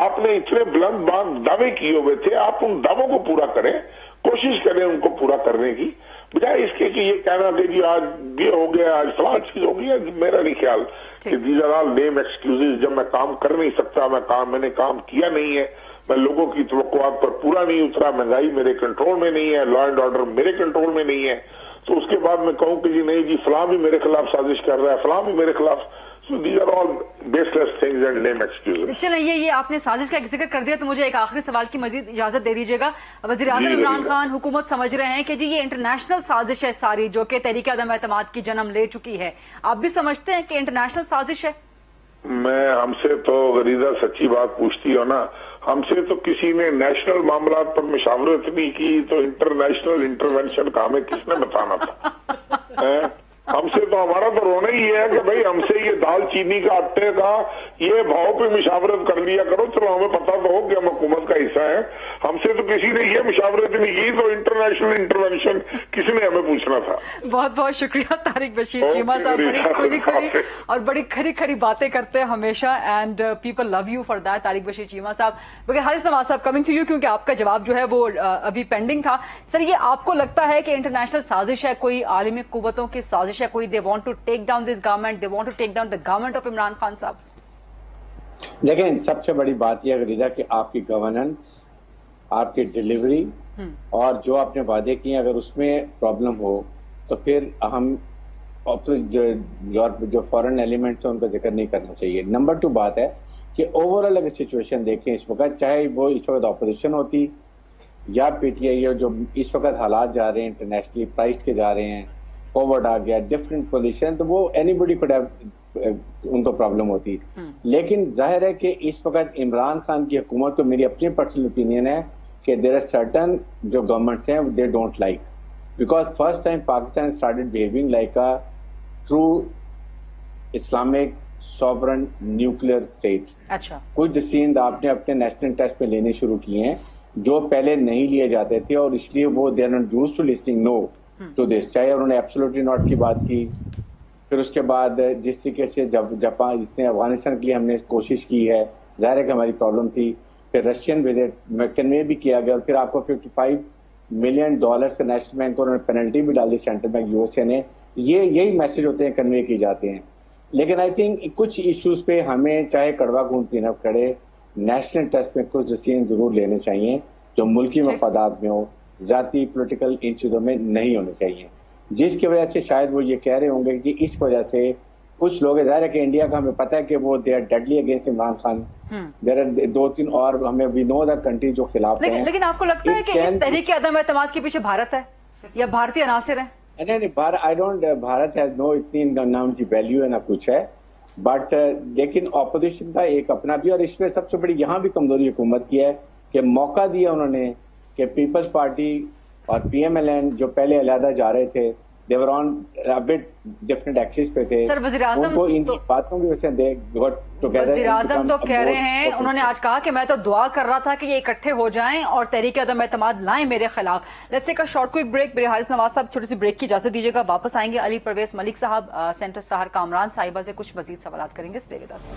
آپ نے اتنے بلند باند دعوے کیے ہوئے تھے، آپ ان دعووں کو پورا کریں، کوشش کریں ان کو پورا کرنے کی، بجائے اس کے کہ یہ کہنا کہ جی آج یہ ہو گیا، آج فلاں چیز ہو گیا. میرا نہیں خیال کہ these are all lame excuses. جب میں کام کر نہیں سکتا، میں نے کام کیا نہیں ہے، میں لوگوں کی توقعات پر پورا نہیں اترا، مہنگائی میرے کنٹرول میں نہیں ہے، لا اینڈ آرڈر میرے کنٹرول میں نہیں ہے، تو اس کے بعد میں کہوں کہ جی نہیں جی فلاں بھی میرے خلاف سازش کر رہا ہے، فلاں بھی میرے خلاف. These are all baseless things and lame excuses. چلیں یہ آپ نے سازش کا ذکر کر دیا تو مجھے ایک آخری سوال کی مزید اجازت دے دیجیے گا. وزیر اعظم عمران خان حکومت سمجھ رہے ہیں کہ جی یہ انٹرنیشنل سازش ہے ساری، جو کہ تحریک عدم اعتماد کی جنم لے چکی ہے. آپ بھی سمجھتے ہیں کہ انٹرنیشنل سازش ہے؟ ہم سے تو غریزہ سچی بات پوچھتی ہو نا، ہم سے تو کسی نے نیشنل معاملات پر مشاورت نہیں کی، تو انٹرنیشنل انٹرونشن کا ہمیں کس نے بتانا تھا؟ ہم سے تو ہمارا تو رونا ہی ہے کہ بھئی ہم سے یہ دال چینی کا آٹے کا یہ بھاؤ پہ مشاورت کر لیا کرو. چلو ہمیں پتا تو ہو کہ ہم حکومت کا حصہ ہیں، ہم سے تو کسی نے یہ مشاورت نہیں کی، تو انٹرنیشنل انٹرونشن کس نے ہمیں پوچھنا تھا. بہت بہت شکریہ طارق بشیر چیمہ صاحب، بڑی کھلی اور بڑی کھری باتیں کرتے ہیں ہمیشہ، and people love you for that. Tariq Bashir Cheema Sahab. بلکہ حارث نواز صاحب، کمنگ ٹو یو، کیونکہ آپ کا جواب جو ہے وہ ابھی پینڈنگ تھا. سر یہ آپ کو لگتا ہے کہ انٹرنیشنل سازش ہے، کوئی عالمی قوتوں کی سازش ہے، کوئی they want to take down this government, they want to take down the government of Imran Khan صاحب؟ دیکھیں سب سے بڑی بات یہ غریزہ کہ آپ کی گورننس، آپ کی ڈیلیوری اور جو آپ نے وعدے کیے، اگر اس میں پرابلم ہو تو پھر ہم جو فورن ایلیمنٹس ہیں ان کا ذکر نہیں کرنا چاہیے. نمبر 2 بات ہے کہ اوورآل اگر سچویشن دیکھیں اس وقت، چاہے وہ اس وقت اپوزیشن ہوتی یا پی ٹی آئی، جو اس وقت حالات جا رہے ہیں انٹرنیشنلی پرائز کے جا رہے ہیں، فارورڈ آ گیا، ڈفرینٹ پوزیشن، تو وہ اینی بڈی کوڈ ہیو ان کو پرابلم ہوتی. لیکن ظاہر ہے کہ اس وقت عمران خان کی حکومت کو، میری اپنی پرسنل اوپینین ہے کہ دیر آر سرٹن جو گورنمنٹس ہیں they don't like, because first time Pakistan started behaving like a true Islamic sovereign nuclear state. اچھا، کچھ ڈسیزن آپ نے اپنے نیشنل انٹرسٹ پہ لینے شروع کیے ہیں جو پہلے نہیں لیے جاتے تھے، اور اس لیے وہ they are not used to listening no to this. چاہے انہوں نے ایبسولوٹلی ناٹ کی بات کی، پھر اس کے بعد جس طریقے سے جاپان، جس نے افغانستان کے لیے ہم نے کوشش کی ہے، ظاہر ہے کہ ہماری پرابلم تھی، پھر رشین وزٹ میں کنوے بھی کیا گیا، اور پھر آپ کو $55 ملین کا نیشنل بینک کو انہوں نے پینلٹی بھی ڈال دی سینٹرل بینک USA نے. یہی میسج ہوتے ہیں کنوے کیے جاتے ہیں. लेकिन आई थिंक कुछ इश्यूज पे हमें चाहे कड़वा खून पीना पड़े, नेशनल टेस्ट में कुछ डिसीजन जरूर लेने चाहिए जो मुल्की मफादात में हो, जाती पॉलिटिकल इन चीजों में नहीं होने चाहिए, जिसकी वजह से शायद वो ये कह रहे होंगे कि इस वजह से कुछ लोग, ज़ाहिर है कि इंडिया का हमें पता है कि वो they are deadly against Imran Khan, there are 2-3 और हमें वी नो द कंट्री जो खिलाफ हैं। लेकिन आपको लगता है कि इस तहरीक अदम एतमाद के पीछे भारत है या भारतीय अनासिर है? नहीं, भारत हैज नो इतनी नाम की वैल्यू है ना कुछ है, बट लेकिन ऑपोजिशन का एक अपना भी, और इसमें सबसे बड़ी यहाँ भी कमजोरी हुकूमत की है कि मौका दिया उन्होंने कि पीपल्स पार्टी और PMLN जो पहले अलहदा जा रहे थे, they were on a bit different axis पे थे। सर वज़ीर आज़म उनको इन बातों की वजह से they got together। वज़ीर आज़म तो कह रहे हैं, उन्होंने आज कहा कि मैं तो दुआ कर रहा था कि ये इकट्ठे हो जाएं और तहरीक अदम एतमाद लाएं मेरे खिलाफ। Let's take a short quick break. मेरे हारिस नवाज साहब छोटी सी ब्रेक की इजाजत दीजिएगा, वापस आएंगे। अली परवेज मलिक साहब, सेंटर सहर कामरान साहिबा से कुछ मजीद सवाल करेंगे। Stay with us.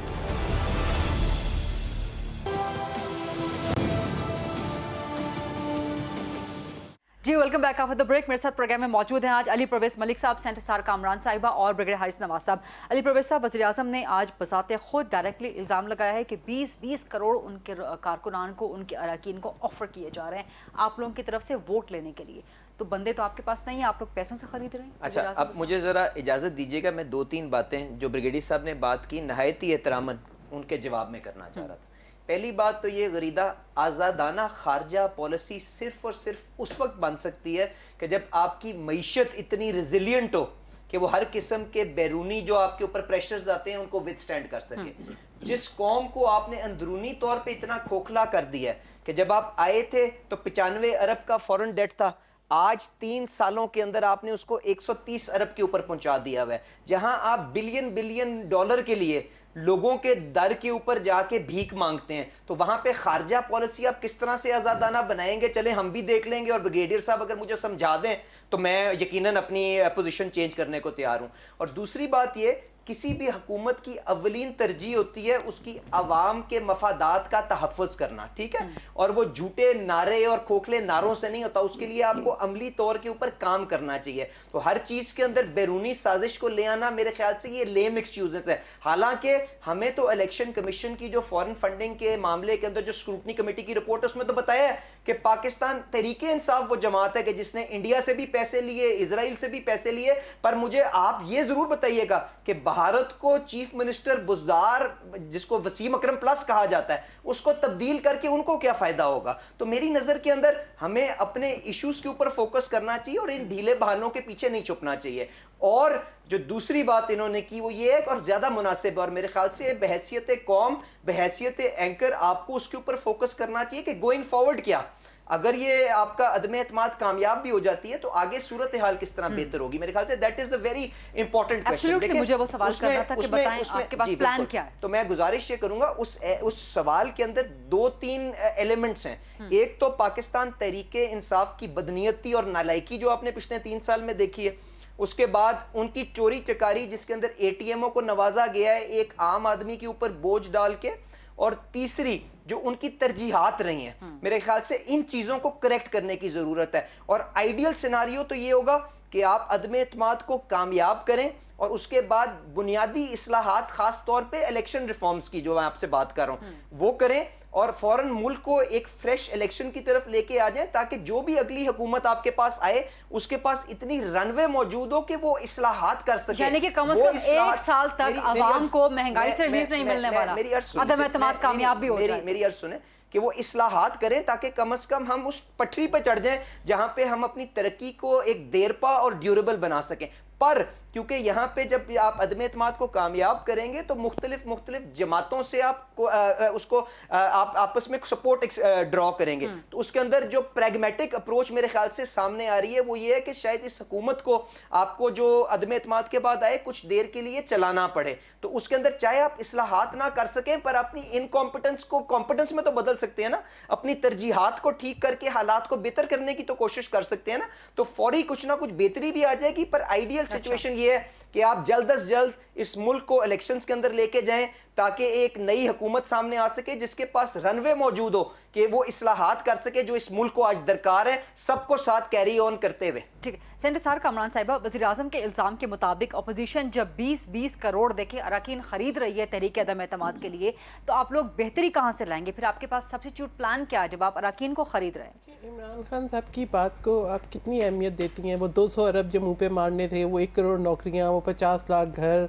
जी welcome back after the break. मेरे साथ प्रोग्राम में मौजूद हैं आज अली परवेज मलिक साहब, सेंटर सहर कामरान साहिबा और ब्रिगेडियर हारिस नवाज साहब। अली परवेज साहब, वज़ीर आज़म ने आज बसाते खुद डायरेक्टली इल्ज़ाम लगाया है कि 20-20 करोड़ उनके कारकुनान को, उनके अरकान को ऑफर किए जा रहे हैं आप लोगों की तरफ से वोट लेने के लिए। तो बंदे तो आपके पास नहीं है, आप लोग पैसों से खरीद रहे हैं। अच्छा, अब मुझे ज़रा इजाज़त दीजिएगा, मैं 2-3 बातें जो ब्रिगेडियर साहब ने बात की नहायती एहतरामन उनके जवाब में करना चाह रहा था। पहली बात तो ये गरीदा आज़ादाना खारजा पॉलिसी सिर्फ और सिर्फ उस वक्त बन सकती है कि जब आपकी मईशत इतनी रिजिलियंट हो कि वो हर किस्म के बैरूनी जो आपके ऊपर प्रेशर्स आते हैं उनको विथस्टैंड कर सके। जिस कौम को आपने अंदरूनी तौर पे इतना खोखला कर दिया है कि जब आप आए थे तो 95 अरब का फॉरेन डेट था, आज 3 सालों के अंदर आपने उसको 130 अरब के ऊपर पहुंचा दिया हुआ है। जहां आप बिलियन डॉलर के लिए लोगों के दर के ऊपर जाके भीख मांगते हैं, तो वहां पे खारजा पॉलिसी आप किस तरह से आजादाना बनाएंगे? चले हम भी देख लेंगे, और ब्रिगेडियर साहब अगर मुझे समझा दें तो मैं यकीनन अपनी पोजीशन चेंज करने को तैयार हूं। और दूसरी बात ये, किसी भी हुकूमत की अवलीन तरजीह होती है उसकी अवाम के मफादात का तहफ़्फ़ुज़ करना, ठीक है, और वो झूठे नारे और खोखले नारों से नहीं होता, उसके लिए आपको अमली तौर के ऊपर काम करना चाहिए। तो हर चीज़ के अंदर बैरूनी साजिश को ले आना मेरे ख्याल से ये लेम एक्सक्यूजेस है। हालांकि हमें तो इलेक्शन कमीशन की जो फॉरेन फंडिंग के मामले के अंदर जो स्क्रूटनी कमेटी की रिपोर्ट है उसमें तो बताया है कि पाकिस्तान तहरीक इंसाफ वो जमात है कि जिसने इंडिया से भी पैसे लिए, इजराइल से भी पैसे लिए। पर मुझे आप ये जरूर बताइएगा कि भारत को चीफ मिनिस्टर बुज़दार, जिसको वसीम अकरम प्लस कहा जाता है, उसको तब्दील करके उनको क्या फायदा होगा? तो मेरी नजर के अंदर हमें अपने इश्यूज के ऊपर फोकस करना चाहिए और इन ढीले बहानों के पीछे नहीं छुपना चाहिए। और जो दूसरी बात इन्होंने की वो ये है, और ज्यादा मुनासिब और मेरे ख्याल से बहैसियत कौम, बहैसियत एंकर आपको उसके ऊपर फोकस करना चाहिए कि गोइंग फॉरवर्ड क्या, अगर ये आपका अदम एतमाद कामयाब भी हो जाती है तो आगे सूरत हाल किस तरह बेहतर होगी। मेरे ख्याल say that is a very important question. मुझे वो सवाल करना था कि बताएं आपके पास प्लान क्या है। तो मैं गुजारिश ये करूंगा, उस सवाल के अंदर 2-3 एलिमेंट्स हैं। एक तो पाकिस्तान तहरीक इंसाफ की बदनीयती और नालायकी जो आपने पिछले 3 साल में देखी है, उसके बाद उनकी चोरी चकारी जिसके अंदर ATMओ को नवाजा गया है एक आम आदमी के ऊपर बोझ डाल के, और तीसरी जो उनकी तरजीहात रही हैं, मेरे ख्याल से इन चीजों को करेक्ट करने की जरूरत है। और आइडियल सिनारियो तो ये होगा कि आप अदम एतमाद को कामयाब करें और उसके बाद बुनियादी इस्लाहात, खास तौर पे इलेक्शन रिफॉर्म्स की जो मैं आपसे बात कर रहा हूं वो करें, और फौरन मुल्क को एक फ्रेश इलेक्शन की तरफ लेके आ जाए, ताकि जो भी अगली हुकूमत आपके पास आए उसके पास इतनी रनवे मौजूद हो कि वो इस्लाहात कर सके। यानी कि कम से कम 1 साल तक आवाम को महंगाई से रिलीफ नहीं मिलने वाला, अदम एतमाद कामयाब भी हो जाए। मेरी अर्ज सुने कि वो इस्लाहात करें ताकि कम से कम हम उस पटरी पर चढ़ जाएं जहां पे हम अपनी तरक्की को एक देरपा और ड्यूरेबल बना सकें। पर क्योंकि यहाँ पे जब आप अदम एतमाद को कामयाब करेंगे तो मुख्तलिफ जमातों से आप आपस में सपोर्ट ड्रॉ करेंगे, तो उसके अंदर जो प्रैग्मेटिक अप्रोच मेरे ख्याल से सामने आ रही है वो ये है कि शायद इस हुकूमत को आपको जो अदम एतमाद के बाद आए कुछ देर के लिए चलाना पड़े। तो उसके अंदर चाहे आप इस्लाहात ना कर सकें पर अपनी इनकॉम्पिटेंस को कॉम्पिटेंस में तो बदल सकते हैं ना, अपनी तरजीहात को ठीक करके हालात को बेहतर करने की तो कोशिश कर सकते हैं ना। तो फौरी कुछ ना कुछ बेहतरी भी आ जाएगी। पर आइडियल सिचुएशन ये है کہ آپ جلد از جلد اس ملک کو الیکشنز کے اندر لے کے جائیں تاکہ ایک نئی حکومت سامنے آ سکے جس کے پاس رن وے موجود ہو کہ وہ اصلاحات کر سکے جو اس ملک کو آج درکار ہے، سب کو ساتھ کیری آن کرتے ہوئے. ٹھیک ہے سینیٹر سار کامران صاحبہ، وزیر اعظم کے الزام کے مطابق اپوزیشن جب 20 کروڑ دیکھے اراکین خرید رہی ہے تحریک عدم اعتماد کے لیے، تو آپ لوگ بہتری کہاں سے لائیں گے؟ پھر آپ کے پاس سبسٹیوٹ پلان کیا ہے جب آپ اراکین کو خرید رہے ہیں؟ عمران خان صاحب کی بات کو آپ کتنی اہمیت دیتی ہیں؟ وہ 200 ارب جو منہ پہ مارنے تھے، وہ 1 کروڑ نوکریاں، وہ 50 لاکھ گھر،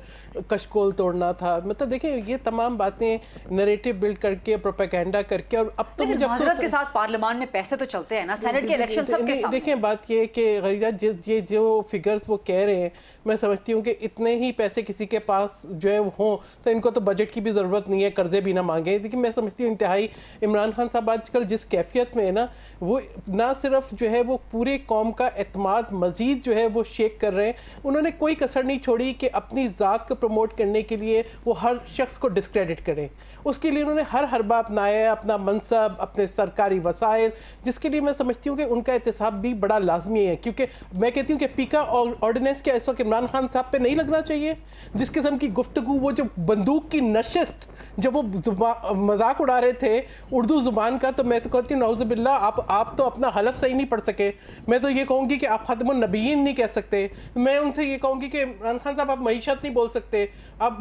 کشکول توڑنا تھا. مطلب دیکھیں یہ تمام باتیں نریٹو بلڈ کر کے، پروپیگنڈا کر کے، اور اب تو مجھے معذرت کے ساتھ پارلیمان میں پیسے تو چلتے ہیں نا، سینٹ کے الیکشن سب کے سامنے. دیکھیں بات یہ کہ غریدہ یہ جو فگرز وہ کہہ رہے ہیں، میں سمجھتی ہوں کہ اتنے ہی پیسے کسی کے پاس جو ہے ہوں تو ان کو تو بجٹ کی بھی ضرورت نہیں ہے، قرضے بھی نہ مانگیں. لیکن میں سمجھتی ہوں انتہائی عمران خان صاحب آج کل جس کیفیت میں ہے نا، وہ نہ صرف جو ہے وہ پورے قوم کا اعتماد مزید جو ہے وہ شیک کر رہے ہیں. انہوں نے کوئی کسر نہیں چھوڑی کہ اپنی ذات کو پروموٹ کرنے کے لیے وہ ہر شخص کو ڈسکریڈٹ کریں. اس کے لیے انہوں نے ہر حربہ اپنایا ہے، اپنا منصب، اپنے سرکاری وسائل، جس کے لیے میں سمجھتی ہوں کہ ان کا احتساب بھی بڑا لازمی ہے. کیونکہ میں کہتی ہوں کہ پیکا آرڈیننس کیا اس وقت عمران خان صاحب پہ نہیں لگنا چاہیے؟ جس قسم کی گفتگو، وہ جو بندوق کی نشست، جب وہ مذاق اڑا رہے تھے اردو زبان کا، تو میں تو کہتی ہوں نعوذ باللہ آپ تو اپنا حلف صحیح نہیں پڑھ سکے. میں تو یہ کہوں گی کہ آپ خاتم النبیین نہیں کہہ سکتے. میں ان سے یہ کہوں گی کہ عمران خان صاحب آپ معیشت نہیں بول سکتے، آپ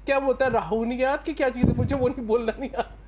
کیا بولتا ہے راہونیات کی کیا چیز ہے، مجھے وہ نہیں بولنا نہیں آتا.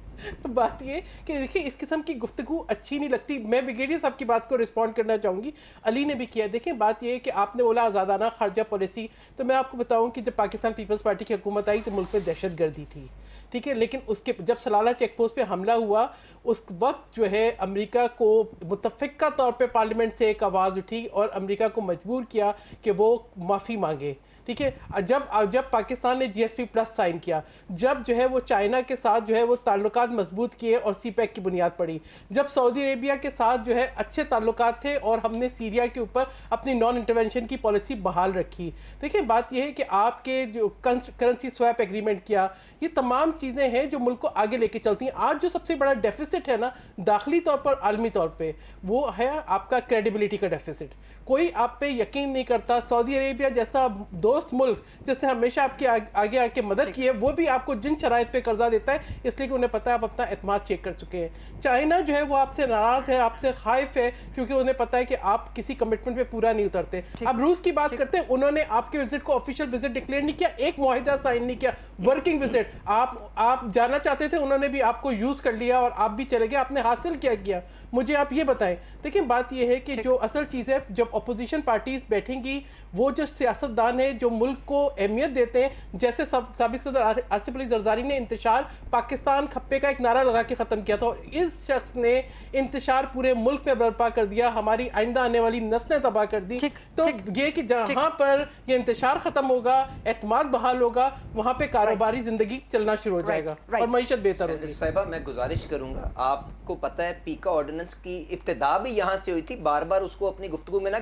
بات یہ کہ دیکھیں اس قسم کی گفتگو اچھی نہیں لگتی. میں بریگیڈیئر صاحب کی بات کو رسپونڈ کرنا چاہوں گی، علی نے بھی کیا. دیکھیں بات یہ ہے کہ آپ نے بولا آزادانہ خارجہ پالیسی، تو میں آپ کو بتاؤں کہ جب پاکستان پیپلز پارٹی کی حکومت آئی تو ملک میں دہشت گردی تھی، ٹھیک ہے. لیکن اس کے جب سلالہ چیک پوسٹ پہ حملہ ہوا، اس وقت جو ہے امریکہ کو متفقہ طور پہ پارلیمنٹ سے ایک آواز اٹھی اور امریکہ کو مجبور کیا کہ وہ معافی مانگے، ٹھیک ہے. جب پاکستان نے GSP+ سائن کیا، جب جو ہے وہ چائنا کے ساتھ جو ہے وہ تعلقات مضبوط کیے اور سی پیک کی بنیاد پڑی، جب سعودی عربیہ کے ساتھ جو ہے اچھے تعلقات تھے اور ہم نے سیریا کے اوپر اپنی نان انٹرونشن کی پالیسی بحال رکھی. دیکھیں بات یہ ہے کہ آپ کے جو کرنسی سویپ ایگریمنٹ کیا، یہ تمام چیزیں ہیں جو ملک کو آگے لے کے چلتی ہیں. آج جو سب سے بڑا ڈیفیسٹ ہے نا داخلی طور پر، عالمی طور پہ، وہ ہے آپ کا کریڈیبلٹی کا ڈیفیسٹ. کوئی آپ پہ یقین نہیں کرتا. سعودی عربیہ جیسا دوست ملک جس نے ہمیشہ آپ کے آگے آ کے مدد کی ہے، وہ بھی آپ کو جن شرائط پہ قرضہ دیتا ہے اس لیے کہ انہیں پتہ ہے آپ اپنا اعتماد چیک کر چکے ہیں. چائنا جو ہے وہ آپ سے ناراض ہے، آپ سے خائف ہے، کیونکہ انہیں پتہ ہے کہ آپ کسی کمٹمنٹ پہ پورا نہیں اترتے. اب روس کی بات کرتے ہیں، انہوں نے آپ کے وزٹ کو آفیشیل وزٹ ڈکلیئر نہیں کیا، ایک معاہدہ سائن نہیں کیا، ورکنگ وزٹ. آپ جانا چاہتے تھے، انہوں نے بھی آپ کو یوز کر لیا اور آپ بھی چلے گئے. آپ نے حاصل کیا؟ مجھے آپ یہ بتائیں. دیکھیں بات یہ ہے کہ جو اصل چیز ہے، جب اپوزیشن پارٹیز بیٹھیں گی، وہ جو سیاستدان ہیں جو ملک کو اہمیت دیتے ہیں، جیسے سابق صدر آصف علی زرداری نے انتشار پاکستان کھپے کا ایک نعرہ لگا کے ختم کیا تھا، اور اس شخص نے انتشار پورے ملک میں برپا کر دیا، ہماری آئندہ آنے والی نسلیں تباہ کر دی. تو یہ کہ جہاں پر یہ انتشار ختم ہوگا، اعتماد بحال ہوگا، وہاں پہ کاروباری زندگی چلنا شروع ہو جائے گا اور معیشت بہتر ہوگی. صاحبہ میں گزارش کروں گا، آپ کو پتہ ہے پیکا آرڈیننس کی ابتدا بھی یہاں سے ہوئی تھی. بار بار اس کو اپنی گفتگو میں نہ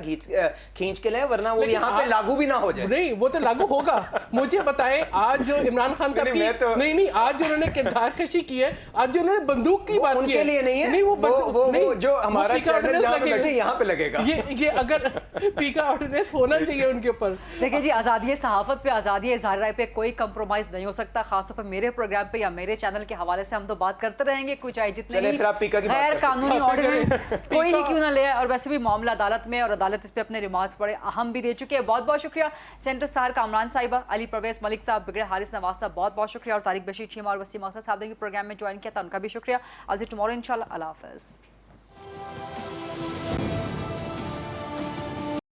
کھینچ کے لیں ورنہ وہ یہاں پہ لاگو بھی نہ ہو جائے. نہیں وہ تو لاگو ہوگا. مجھے بتائیں آج جو عمران خان صاحب کی نہیں آج جو انہوں نے کردار کشی کی ہے، آج جو انہوں نے بندوق کی بات کی ہے، ان کے لیے نہیں ہے، وہ جو ہمارا چینل جہاں پہ بیٹھے یہاں پہ لگے گا. یہ اگر پیکا آرڈیننس ہونا چاہیے ان کے اوپر. دیکھیں جی، آزادی صحافت پہ، آزادی اظہار رائے پہ کوئی کمپرومائز نہیں ہو سکتا. خاص طور پر میرے پروگرام پہ یا میرے چینل کے حوالے سے ہم تو بات کرتے رہیں گے، کوئی چاہے جتنے غیر قانونی آرڈیننس کوئی ہی کیوں نہ لے. اور ویسے بھی معاملہ عدالت میں، اور عدالت اس پہ اپنے ریمارکس بڑے اہم بھی دے چکے ہیں. بہت بہت شکریہ سینیٹر سار کامران صاحبہ، علی پرویز ملک صاحب، بریگیڈیئر حارث نواز صاحب، بہت بہت شکریہ. اور طارق بشیر چیمہ اور وسیم اختر صاحب نے بھی پروگرام میں جوائن کیا تھا، ان کا بھی شکریہ. آج ٹمارو انشاءاللہ. اللہ حافظ.